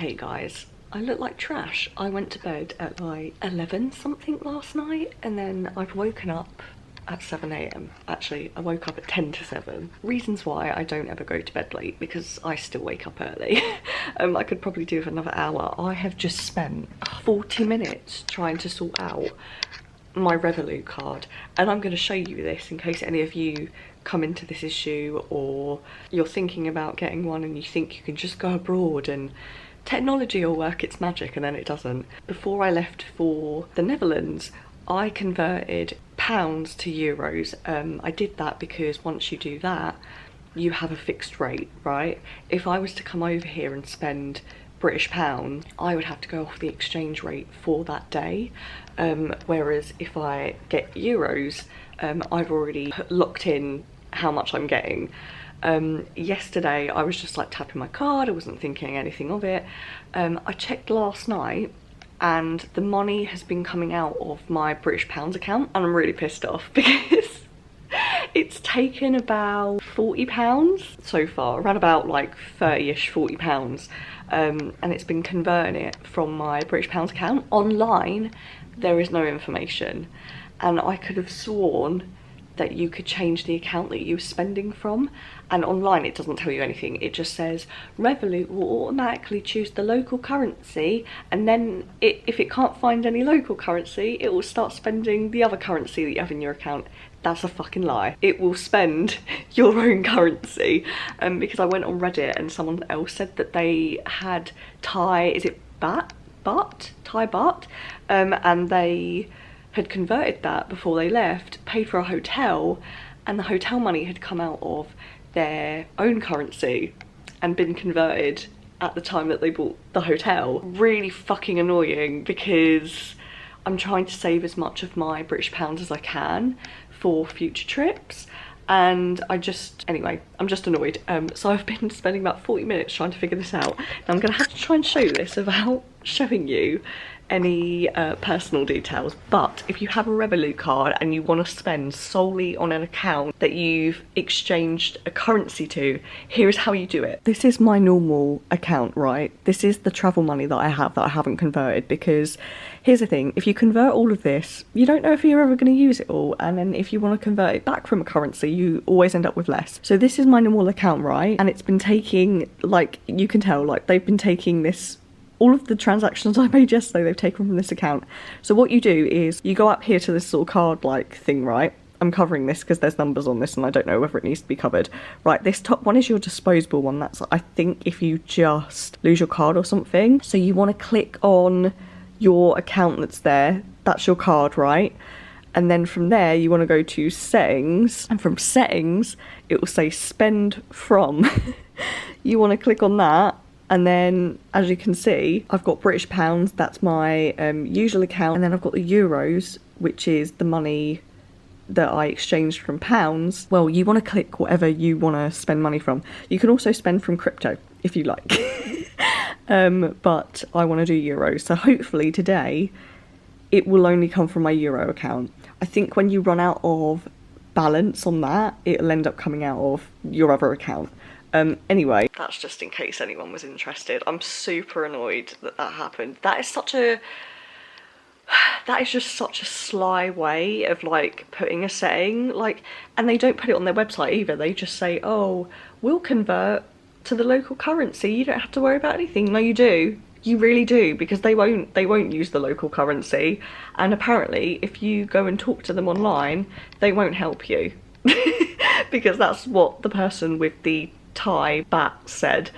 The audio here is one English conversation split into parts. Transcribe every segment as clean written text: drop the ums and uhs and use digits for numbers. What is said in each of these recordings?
Hey guys, I look like trash. I went to bed at like 11 something last night, and then I've woken up at 7 AM. Actually, I woke up at 10 to 7. Reasons why I don't ever go to bed late, because I still wake up early. I could probably do it for another hour. I have just spent 40 minutes trying to sort out my Revolut card, and I'm going to show you this in case any of you come into this issue, or you're thinking about getting one and you think you can just go abroad and technology will work its magic, and then it doesn't. Before I left for the Netherlands, I converted pounds to euros. I did that because once you do that, you have a fixed rate, right? If I was to come over here and spend British pound, I would have to go off the exchange rate for that day. Whereas if I get euros, I've already locked in how much I'm getting. Yesterday I was just like tapping my card, I wasn't thinking anything of it. I checked last night and the money has been coming out of my British pounds account, and I'm really pissed off because it's taken about £40 so far, around about like 30ish, £40, and it's been converting it from my British pounds account. Online there is no information, and I could have sworn that you could change the account that you were spending from, and online it doesn't tell you anything. It just says Revolut will automatically choose the local currency, and then if it can't find any local currency, it will start spending the other currency that you have in your account. That's a fucking lie. It will spend your own currency, because I went on Reddit and someone else said that they had Thai, is it Thai baht, and they had converted that before they left, paid for a hotel, and the hotel money had come out of their own currency and been converted at the time that they bought the hotel. Really fucking annoying, because I'm trying to save as much of my British pounds as I can for future trips, and anyway, I'm just annoyed. So I've been spending about 40 minutes trying to figure this out. Now I'm gonna have to try and show this without showing you any personal details, but if you have a Revolut card and you want to spend solely on an account that you've exchanged a currency to, here's how you do it. This is my normal account, right? This is the travel money that I have that I haven't converted, because here's the thing, if you convert all of this, you don't know if you're ever going to use it all, and then if you want to convert it back from a currency, you always end up with less. So this is my normal account, right? And it's been taking, like, you can tell, like, they've been taking this, all of the transactions I made yesterday, they've taken from this account. So what you do is you go up here to this sort of card like thing, right? I'm covering this because there's numbers on this and I don't know whether it needs to be covered. Right, this top one is your disposable one. That's, I think, if you just lose your card or something. So you want to click on your account that's there. That's your card, right? And then from there you want to go to settings, and from settings it will say spend from. You want to click on that. And then, as you can see, I've got British pounds, that's my usual account. And then I've got the euros, which is the money that I exchanged from pounds. Well, you want to click whatever you want to spend money from. You can also spend from crypto, if you like. But I want to do euros. So hopefully today, it will only come from my euro account. I think when you run out of balance on that, it'll end up coming out of your other account. Anyway, that's just in case anyone was interested. I'm super annoyed that that happened. That is just such a sly way of like putting a setting, like, and they don't put it on their website either. They just say, oh, we'll convert to the local currency. You don't have to worry about anything. No, you do. You really do, because they won't use the local currency. And apparently if you go and talk to them online, they won't help you. Because that's what the person with the Thai baht said.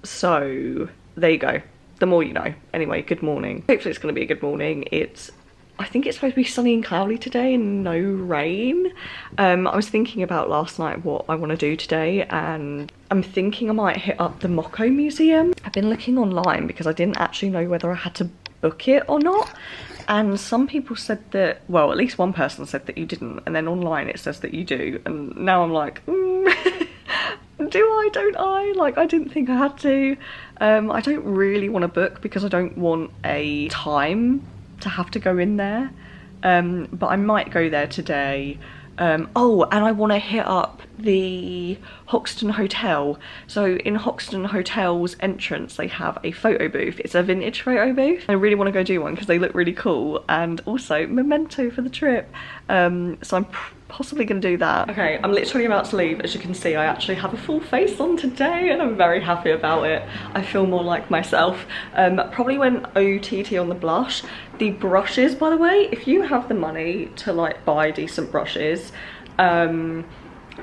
So there you go, the more you know. Anyway, good morning. Hopefully it's going to be a good morning. I think it's supposed to be sunny and cloudy today and no rain. I was thinking about last night what I want to do today, and I'm thinking I might hit up the Coco museum. I've been looking online because I didn't actually know whether I had to book it or not, and some people said that, well, at least one person said that you didn't, and then online it says that you do, and now I'm like, do I, don't I? Like, I didn't think I had to. I don't really want to book because I don't want a time to have to go in there, but I might go there today. Oh, and I want to hit up the Hoxton Hotel. So in Hoxton Hotel's entrance they have a photo booth. It's a vintage photo booth. I really want to go do one because they look really cool, and also memento for the trip. So I'm possibly going to do that. Okay, I'm literally about to leave. As you can see, I actually have a full face on today and I'm very happy about it. I feel more like myself. Probably went OTT on the blush. The brushes, by the way, if you have the money to like buy decent brushes, don't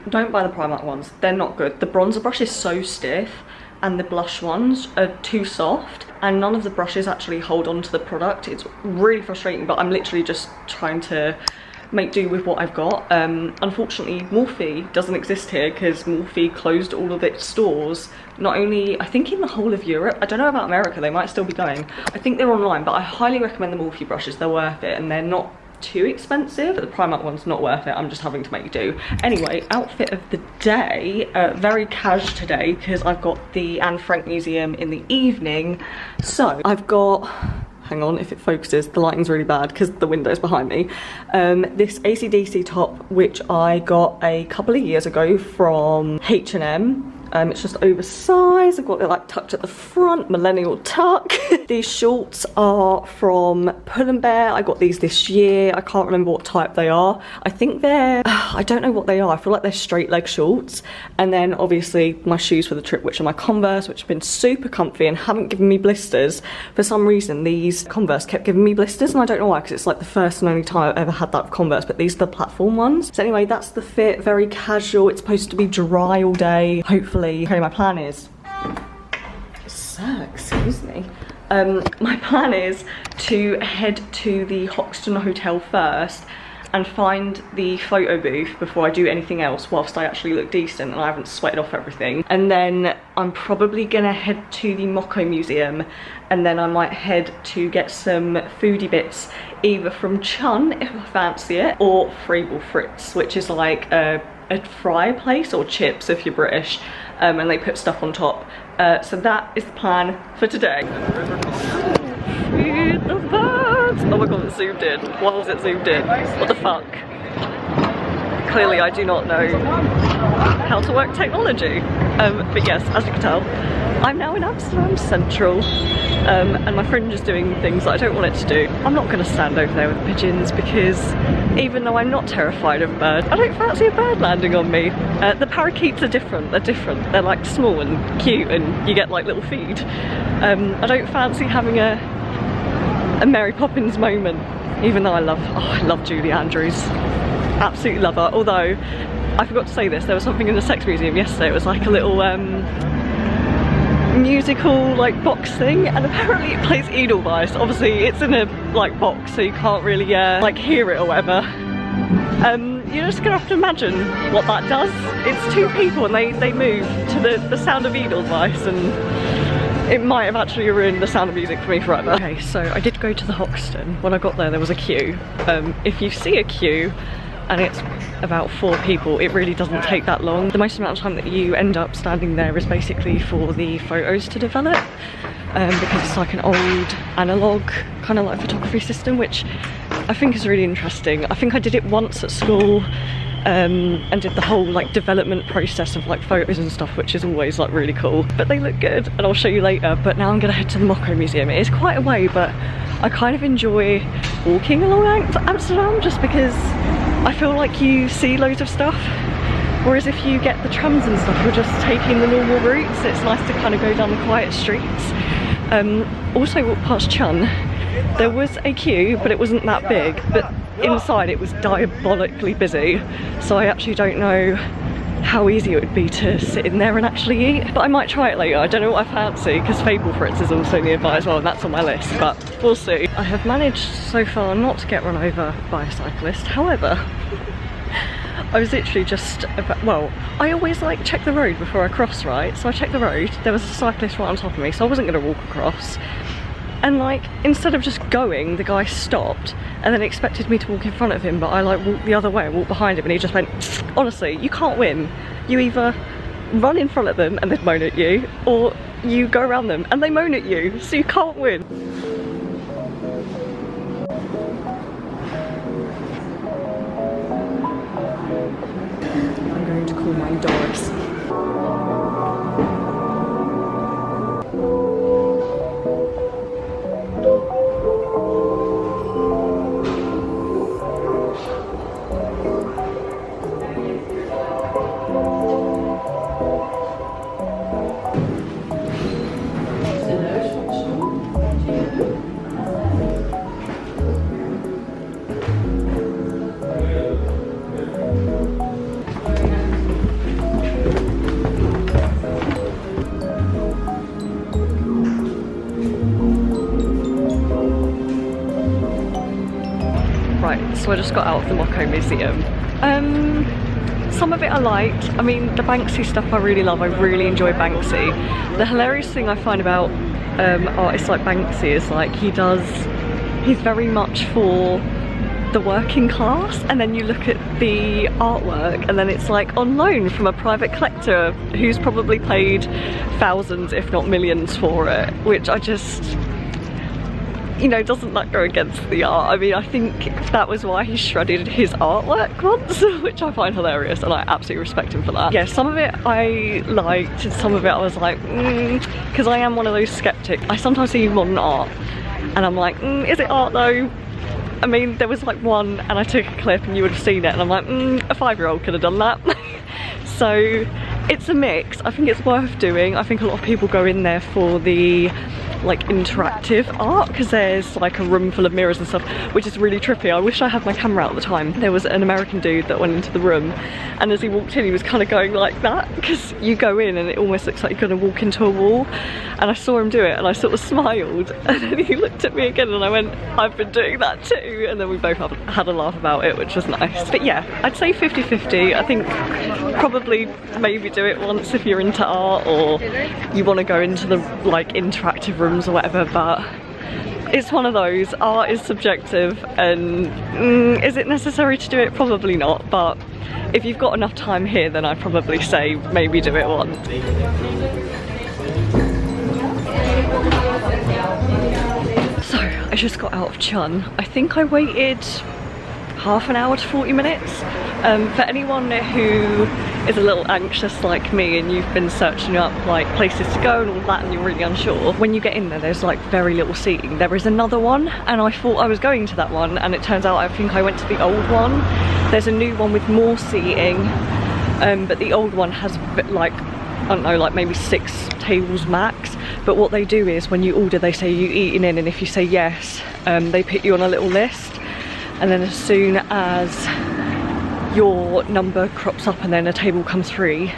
buy the Primark ones. They're not good. The bronzer brush is so stiff and the blush ones are too soft, and none of the brushes actually hold on to the product. It's really frustrating, but I'm literally just trying to make do with what I've got. Unfortunately, Morphe doesn't exist here because Morphe closed all of its stores. Not only, I think in the whole of Europe. I don't know about America, they might still be going. I think they're online, but I highly recommend the Morphe brushes. They're worth it and they're not too expensive. But the Primark one's not worth it. I'm just having to make do. Anyway, outfit of the day, very cash today because I've got the Anne Frank Museum in the evening. So I've got, hang on, if it focuses, the lighting's really bad because the window's behind me. This AC/DC top, which I got a couple of years ago from H&M. It's just oversized. I've got it like tucked at the front, millennial tuck. These shorts are from Pull & Bear. I got these this year. I can't remember what type they are. I think they're, I don't know what they are. I feel like they're straight leg shorts. And then obviously my shoes for the trip, which are my Converse, which have been super comfy and haven't given me blisters. For some reason, these Converse kept giving me blisters, and I don't know why, because it's like the first and only time I've ever had that with Converse, but these are the platform ones. So anyway, that's the fit, very casual. It's supposed to be dry all day, hopefully. Okay, my plan is, sir, excuse me. My plan is to head to the Hoxton Hotel first and find the photo booth before I do anything else, whilst I actually look decent and I haven't sweated off everything. And then I'm probably gonna head to the Coco Museum, and then I might head to get some foodie bits, either from Chun if I fancy it, or Frable Fritz, which is like a fry place, or chips if you're British, and they put stuff on top. So that is the plan for today. Feed the birds! Oh my god, it zoomed in. Why was it zoomed in? What the fuck? Clearly I do not know how to work technology. But yes, as you can tell, I'm now in Amsterdam Central, and my fringe is doing things that I don't want it to do. I'm not going to stand over there with pigeons because even though I'm not terrified of birds, I don't fancy a bird landing on me. The parakeets are different. They're different. They're like small and cute and you get like little feed. I don't fancy having a Mary Poppins moment, even though I love Julie Andrews. Absolutely love her. Although, I forgot to say this, there was something in the Sex Museum yesterday. It was like a little musical like box thing, and apparently it plays Edelweiss. Obviously it's in a like box, so you can't really like hear it or whatever. You're just gonna have to imagine what that does. It's two people and they move to the sound of Edelweiss, and it might have actually ruined the Sound of Music for me forever. Okay, so I did go to the Hoxton. When I got there was a queue. If you see a queue and it's about 4 people, it really doesn't take that long. The most amount of time that you end up standing there is basically for the photos to develop, because it's like an old analogue kind of like photography system, which I think is really interesting. I think I did it once at school, and did the whole like development process of like photos and stuff, which is always like really cool. But they look good and I'll show you later. But now I'm gonna head to the Coco Museum. It is quite a way, but I kind of enjoy walking along Amsterdam just because I feel like you see loads of stuff, whereas if you get the trams and stuff, you're just taking the normal routes. It's nice to kind of go down the quiet streets. Also walked past Chun. There was a queue, but it wasn't that big, but inside it was diabolically busy, so I actually don't know how easy it would be to sit in there and actually eat, but I might try it later. I don't know what I fancy, because Fable Fritz is also nearby as well, and that's on my list, but we'll see. I have managed so far not to get run over by a cyclist. However, I was literally just about, well, I always like check the road before I cross, right? So I checked the road, there was a cyclist right on top of me, so I wasn't going to walk across. And like, instead of just going, the guy stopped and then expected me to walk in front of him, but I like walked the other way, walked behind him, and he just went, honestly, you can't win. You either run in front of them and they moan at you, or you go around them and they moan at you, so you can't win. I'm going to call mine Doris. So I just got out of the Moco Museum. Some of it I liked. I mean, the Banksy stuff I really love. I really enjoy Banksy. The hilarious thing I find about artists like Banksy is like he's very much for the working class, and then you look at the artwork and then it's like on loan from a private collector who's probably paid thousands if not millions for it, which I just, you know, doesn't that go against the art? I mean, I think that was why he shredded his artwork once, which I find hilarious, and I absolutely respect him for that. Yeah, some of it I liked, and some of it I was like, because I am one of those skeptics. I sometimes see modern art, and I'm like, is it art though? I mean, there was like one, and I took a clip, and you would have seen it, and I'm like, a 5-year-old could have done that. So it's a mix. I think it's worth doing. I think a lot of people go in there for the like interactive art because there's like a room full of mirrors and stuff, which is really trippy. I wish I had my camera out at the time. There was an American dude that went into the room, and as he walked in he was kind of going like that, because you go in and it almost looks like you're going to walk into a wall, and I saw him do it and I sort of smiled, and then he looked at me again and I went, I've been doing that too, and then we both had a laugh about it, which was nice. But yeah, I'd say 50-50. I think probably maybe do it once if you're into art or you want to go into the like interactive rooms or whatever, but it's one of those, art is subjective, and is it necessary to do it? Probably not, but if you've got enough time here, then I'd probably say maybe do it once. So I just got out of Chun. I think I waited half an hour to 40 minutes. For anyone who is a little anxious like me and you've been searching up like places to go and all that and you're really unsure, when you get in there there's like very little seating. There is another one, and I thought I was going to that one, and it turns out I think I went to the old one. There's a new one with more seating, but the old one has like, I don't know, like maybe 6 tables max. But what they do is when you order they say you eating in, and if you say yes, they put you on a little list, and then as soon as your number crops up and then a table comes free,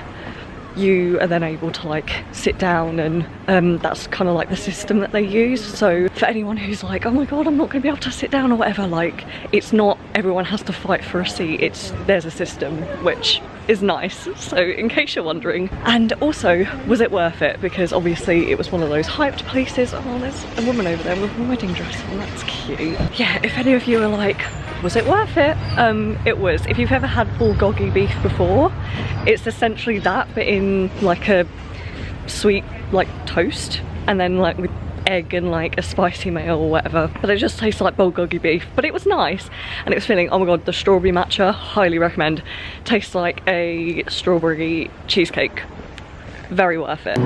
you are then able to like sit down, and that's kind of like the system that they use. So for anyone who's like, oh my god, I'm not going to be able to sit down or whatever, like, it's not everyone has to fight for a seat. There's a system, which is nice, so in case you're wondering. And also, was it worth it? Because obviously it was one of those hyped places. Oh, there's a woman over there with a wedding dress on, that's cute. Yeah, if any of you are like, was it worth it? It was. If you've ever had bulgogi beef before, it's essentially that, but in like a sweet like toast, and then like with egg and like a spicy mayo or whatever, but it just tastes like bulgogi beef. But it was nice, and it was filling. Oh my god, the strawberry matcha, highly recommend. Tastes like a strawberry cheesecake. Very worth it.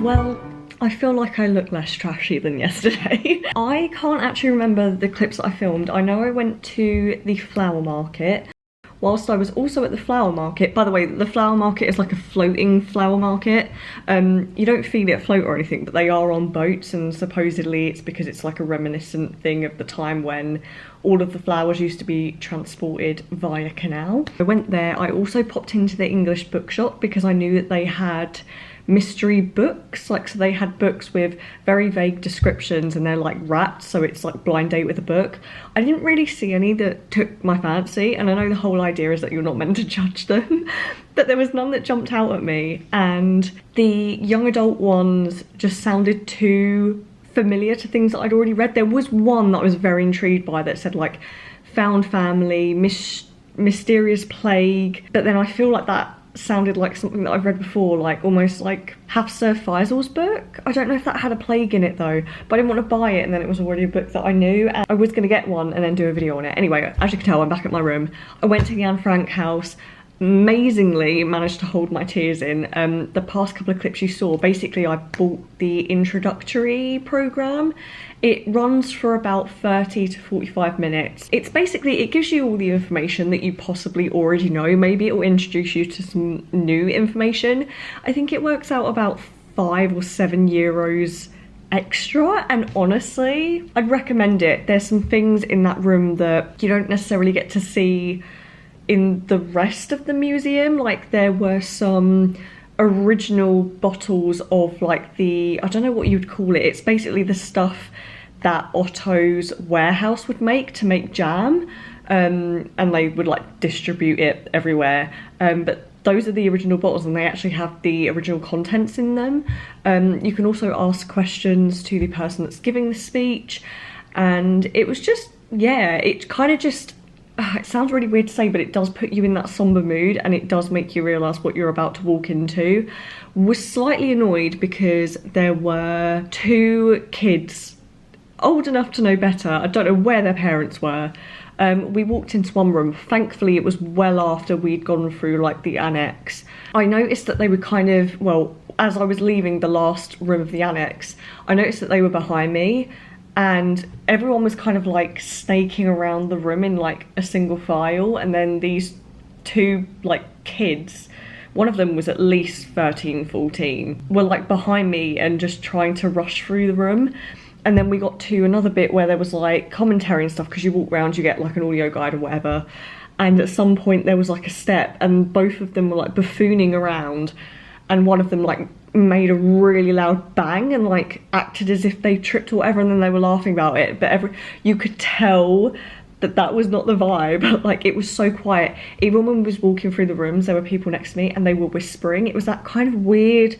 Well, I feel like I look less trashy than yesterday. I can't actually remember the clips that I filmed. I know I went to the flower market. Whilst I was also at the flower market, by the way, the flower market is like a floating flower market. You don't feel it float or anything, but they are on boats, and supposedly it's because it's like a reminiscent thing of the time when all of the flowers used to be transported via canal. I went there. I also popped into the English bookshop because I knew that they had mystery books, like, so they had books with very vague descriptions and they're like wrapped, so it's like blind date with a book. I didn't really see any that took my fancy, and I know the whole idea is that you're not meant to judge them, but there was none that jumped out at me, and the young adult ones just sounded too familiar to things that I'd already read. There was one that I was very intrigued by that said like found family, mysterious plague, but then I feel like that sounded like something that I've read before, like almost like Hafsa Faisal's book. I don't know if that had a plague in it though, but I didn't want to buy it, and then it was already a book that I knew, and I was going to get one and then do a video on it. Anyway, as you can tell, I'm back at my room. I went to the Anne Frank house, amazingly managed to hold my tears in. The past couple of clips you saw, basically I bought the introductory program. It runs for about 30 to 45 minutes. It's basically, it gives you all the information that you possibly already know. Maybe it will introduce you to some new information. I think it works out about €5 or €7 extra, and honestly, I'd recommend it. There's some things in that room that you don't necessarily get to see in the rest of the museum. Like, there were some original bottles of like the, I don't know what you'd call it, it's basically the stuff that Otto's warehouse would make to make jam, and they would like distribute it everywhere, but those are the original bottles and they actually have the original contents in them. You can also ask questions to the person that's giving the speech, and it was just, yeah, it kind of just, it sounds really weird to say, but it does put you in that somber mood, and it does make you realise what you're about to walk into. Was slightly annoyed because there were 2 kids old enough to know better. I don't know where their parents were. We walked into one room. Thankfully, it was well after we'd gone through like the annex. I noticed that they were kind of, well, as I was leaving the last room of the annex, I noticed that they were behind me, and everyone was kind of like snaking around the room in like a single file, and then these 2 like kids, one of them was at least 13, 14, were like behind me and just trying to rush through the room. And then we got to another bit where there was like commentary and stuff, because you walk around, you get like an audio guide or whatever, and at some point there was like a step and both of them were like buffooning around, and one of them like made a really loud bang and like acted as if they tripped or whatever, and then they were laughing about it, but you could tell that that was not the vibe. Like, it was so quiet. Even when we was walking through the rooms, there were people next to me and they were whispering. It was that kind of weird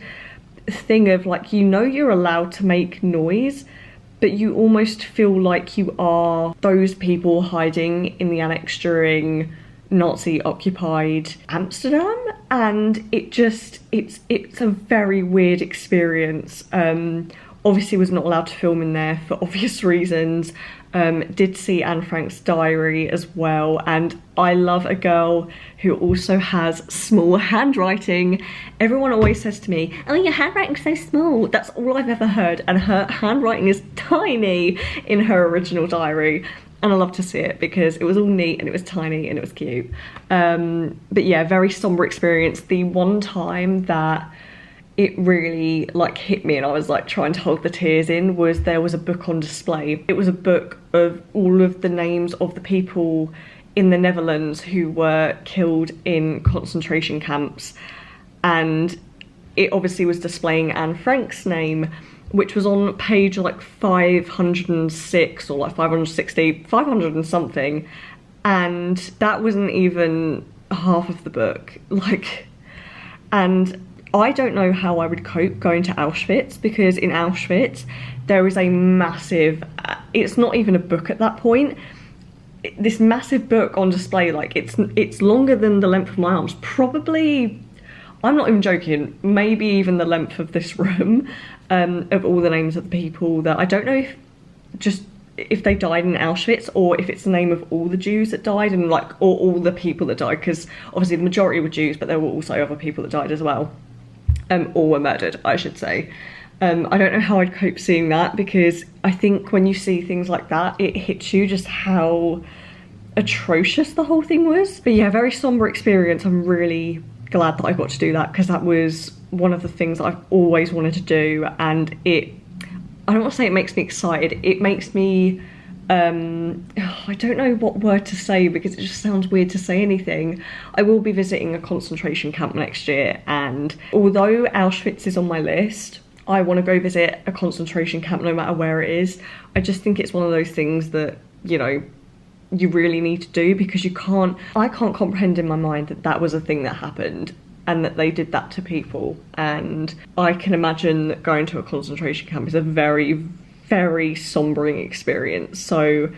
thing of like, you know, you're allowed to make noise, but you almost feel like you are those people hiding in the annex during Nazi-occupied Amsterdam, and it just, it's a very weird experience. Obviously was not allowed to film in there for obvious reasons. Did see Anne Frank's diary as well, and I love a girl who also has small handwriting. Everyone always says to me, oh, your handwriting's so small. That's all I've ever heard, and her handwriting is tiny in her original diary, and I love to see it because it was all neat and it was tiny and it was cute. But yeah, very somber experience. The one time that it really like hit me and I was like trying to hold the tears in was there was a book on display. It was a book of all of the names of the people in the Netherlands who were killed in concentration camps, and it obviously was displaying Anne Frank's name, which was on page like 506 or like 560, 500 and something, and that wasn't even half of the book. Like, and I don't know how I would cope going to Auschwitz, because in Auschwitz there is a massive, it's not even a book at that point, this massive book on display. Like, it's longer than the length of my arms, probably, I'm not even joking, maybe even the length of this room, of all the names of the people that, I don't know if they died in Auschwitz or if it's the name of all the Jews that died, and like, or all the people that died, because obviously the majority were Jews, but there were also other people that died as well. Or were murdered, I should say. I don't know how I'd cope seeing that, because I think when you see things like that, it hits you just how atrocious the whole thing was. But yeah, very somber experience. I'm really glad that I got to do that, because that was one of the things that I've always wanted to do, and I don't want to say it makes me excited, it makes me I don't know what word to say because it just sounds weird to say anything. I will be visiting a concentration camp next year, and although Auschwitz is on my list, I want to go visit a concentration camp no matter where it is. I just think it's one of those things that, you know, you really need to do, because I can't comprehend in my mind that that was a thing that happened and that they did that to people. And I can imagine that going to a concentration camp is a very, very sombering experience. So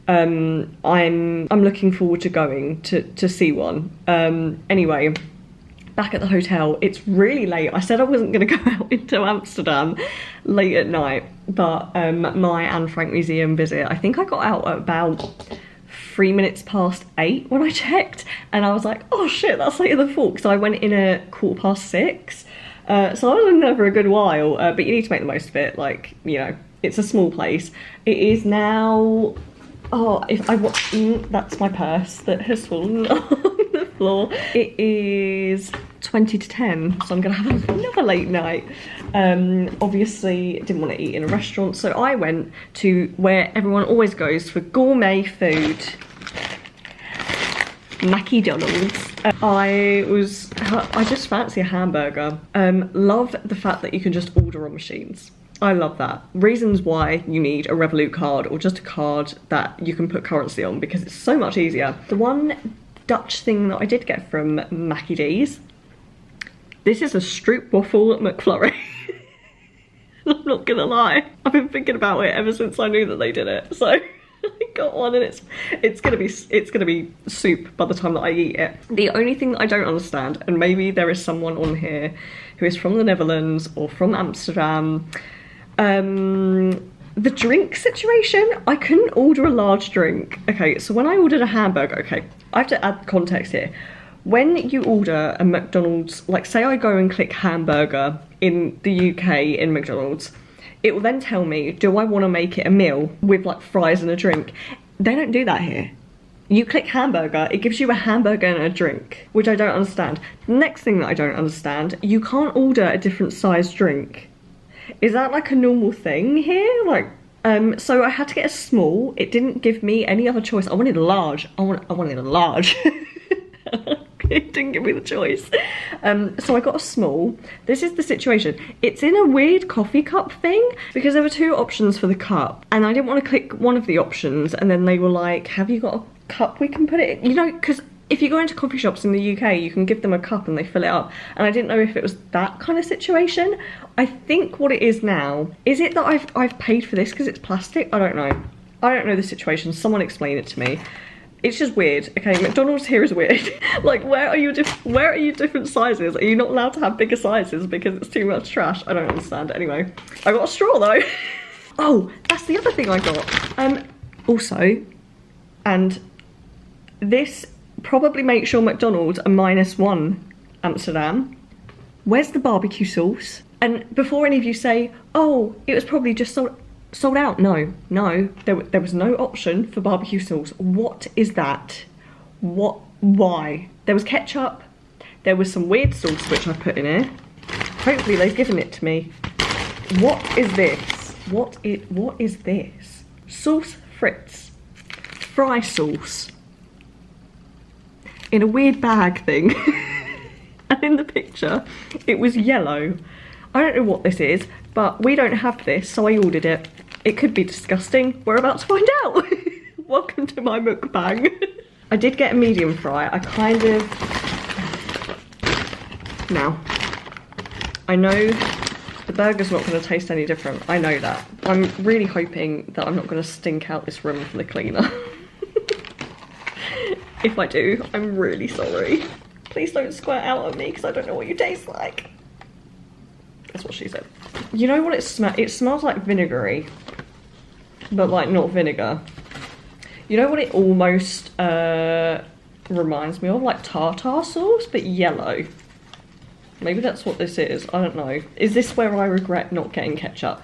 I'm looking forward to going to see one. Anyway, back at the hotel, it's really late. I said I wasn't going to go out into Amsterdam late at night, but my Anne Frank Museum visit, I think I got out at about 3 minutes past 8 when I checked, and I was like, oh shit, that's later than 4, so I went in at 6:15. So I was in there for a good while, but you need to make the most of it. Like, you know, it's a small place. It is now, that's my purse that has fallen on the floor. It is 20 to 10, so I'm gonna have another late night. Obviously didn't want to eat in a restaurant, so I went to where everyone always goes for gourmet food, McDonald's. I just fancy a hamburger. Love the fact that you can just order on machines. I love that. Reasons why you need a Revolut card, or just a card that you can put currency on, because it's so much easier. The one Dutch thing that I did get from Mackie D's, this is a stroopwafel McFlurry. I'm not gonna lie, I've been thinking about it ever since I knew that they did it. So I got one, and it's gonna be soup by the time that I eat it. The only thing that I don't understand, and maybe there is someone on here who is from the Netherlands or from Amsterdam, the drink situation. I couldn't order a large drink. Okay, so when I ordered a hamburger, okay, I have to add context here. When you order a McDonald's, like say I go and click hamburger in the UK in McDonald's, it will then tell me, do I want to make it a meal with like fries and a drink? They don't do that here. You click hamburger, it gives you a hamburger and a drink, which I don't understand. Next thing that I don't understand, you can't order a different size drink. Is that like a normal thing here? Like, so I had to get a small. It didn't give me any other choice. I wanted a large. I wanted a large. It didn't give me the choice. So I got a small. This is the situation. It's in a weird coffee cup thing, because there were 2 options for the cup, and I didn't want to click one of the options, and then they were like, have you got a cup we can put it in? You know, because if you go into coffee shops in the UK, you can give them a cup and they fill it up, and I didn't know if it was that kind of situation. I think what it is now, is it that I've paid for this because it's plastic? I don't know. I don't know the situation. Someone explain it to me. It's just weird. Okay, McDonald's here is weird. Like, where are you different sizes? Are you not allowed to have bigger sizes because it's too much trash? I don't understand. Anyway, I got a straw though. Oh, that's the other thing I got. Also, and this probably makes your McDonald's a -1 Amsterdam. Where's the barbecue sauce? And before any of you say, oh, it was probably just sold out. No, there was no option for barbecue sauce. What is that? Why? There was ketchup, there was some weird sauce which I put in here. Hopefully they've given it to me. What is this? What is this? Sauce Fritz. Fry sauce. In a weird bag thing. And in the picture, it was yellow. I don't know what this is, but we don't have this, so I ordered it. It could be disgusting. We're about to find out. Welcome to my mukbang. I did get a medium fry. I kind of... Now, I know the burger's not going to taste any different. I know that. I'm really hoping that I'm not going to stink out this room for the cleaner. If I do, I'm really sorry. Please don't squirt out at me because I don't know what you taste like. That's what she said. You know what it smells? It smells like vinegary, but like not vinegar. You know what it almost reminds me of? Like tartar sauce, but yellow. Maybe that's what this is. I don't know. Is this where I regret not getting ketchup?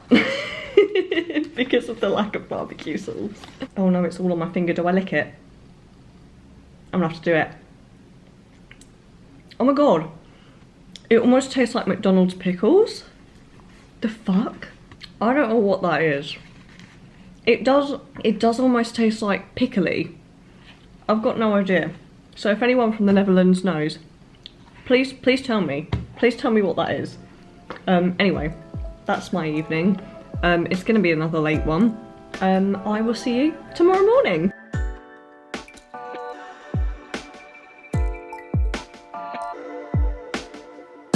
Because of the lack of barbecue sauce. Oh no, it's all on my finger. Do I lick it? I'm gonna have to do it. Oh my god. It almost tastes like McDonald's pickles. The fuck? I don't know what that is. It does almost taste like pickly. I've got no idea. So if anyone from the Netherlands knows, please tell me. Please tell me what that is. Anyway, that's my evening. It's gonna be another late one. I will see you tomorrow morning.